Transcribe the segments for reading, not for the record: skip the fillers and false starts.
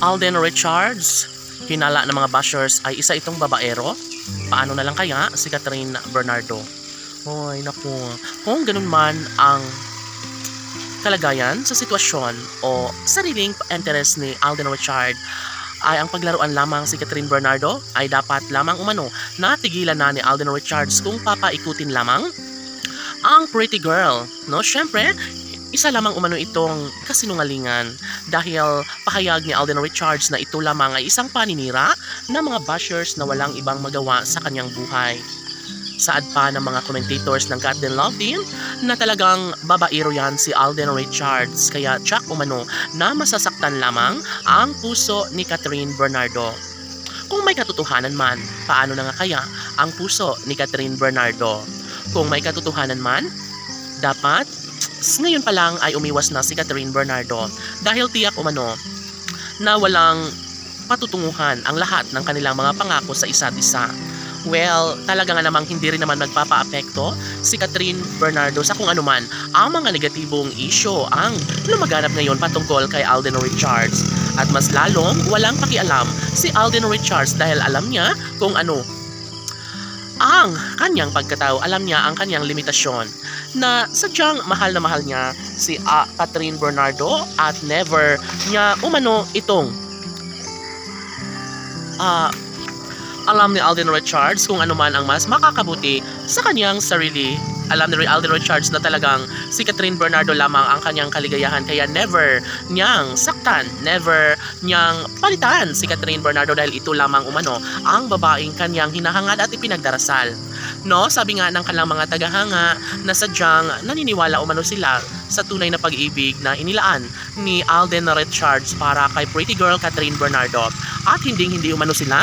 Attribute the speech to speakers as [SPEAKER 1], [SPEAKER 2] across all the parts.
[SPEAKER 1] Alden Richards, hinala ng mga bashers ay isa itong babaero. Paano na lang kaya si Catherine Bernardo? Hoy, naku. Kung ganun man ang kalagayan sa sitwasyon o sariling interest ni Alden Richards, ay ang paglaruan lamang si Catherine Bernardo ay dapat lamang umano na tigilan na ni Alden Richards kung papaikutin lamang ang pretty girl. No, syempre, isa lamang umano itong kasinungalingan dahil pahayag ni Alden Richards na ito lamang ay isang paninira ng mga bashers na walang ibang magawa sa kanyang buhay. Saad pa ng mga commentators ng Kat Den Love Team na talagang babaero yan si Alden Richards, kaya tsak umano na masasaktan lamang ang puso ni Catherine Bernardo. Kung may katotohanan man, paano na nga kaya ang puso ni Catherine Bernardo? Kung may katotohanan man, dapat ngayon pa lang ay umiwas na si Catherine Bernardo dahil tiyak umano na walang patutunguhan ang lahat ng kanilang mga pangako sa isa't isa. Well, talaga nga namang hindi rin naman magpapa-apekto si Catherine Bernardo sa kung anuman ang mga negatibong issue ang lumaganap ngayon patungkol kay Alden Richards. At mas lalong walang pakialam si Alden Richards dahil alam niya kung ano ang kanyang pagkatao, alam niya ang kanyang limitasyon na sadyang mahal na mahal niya si Catherine Bernardo at never niya umano itong alam ni Alden Richards kung ano man ang mas makakabuti sa kanyang sarili. Alam ni Alden Richards na talagang si Catherine Bernardo lamang ang kanyang kaligayahan, kaya never niyang saktan, never niyang palitan si Catherine Bernardo dahil ito lamang umano ang babaeng kanyang hinahangad at ipinagdarasal. No, sabi nga ng kanilang mga tagahanga na sadyang naniniwala umano sila sa tunay na pag-ibig na inilaan ni Alden Richards para kay pretty girl Catherine Bernardo, at hindi umano sila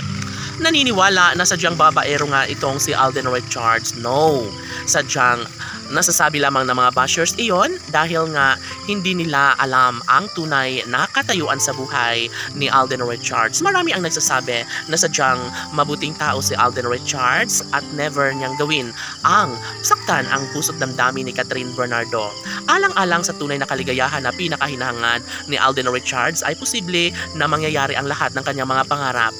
[SPEAKER 1] naniniwala na sadyang babaero nga itong si Alden Richards. No, sadyang nasasabi lamang ng mga bashers iyon dahil nga hindi nila alam ang tunay na katayuan sa buhay ni Alden Richards. Marami ang nagsasabi na sadyang mabuting tao si Alden Richards at never niyang gawin ang saktan ang puso't damdamin ni Catherine Bernardo. Alang-alang sa tunay na kaligayahan na pinakahinahangad ni Alden Richards ay posible na mangyayari ang lahat ng kanyang mga pangarap.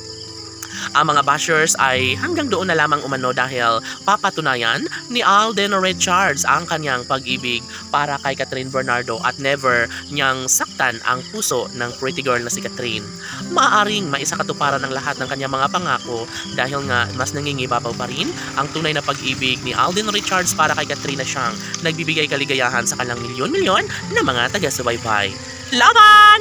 [SPEAKER 1] Ang mga bashers ay hanggang doon na lamang umano dahil papatunayan ni Alden Richards ang kanyang pag-ibig para kay Catherine Bernardo at never niyang saktan ang puso ng pretty girl na si Catherine. Maaaring maisakatuparan ng lahat ng kanyang mga pangako dahil nga mas nangingibabaw pa rin ang tunay na pag-ibig ni Alden Richards para kay Catherine na siyang nagbibigay kaligayahan sa kanilang milyon-milyon na mga taga-subaybay. Laban!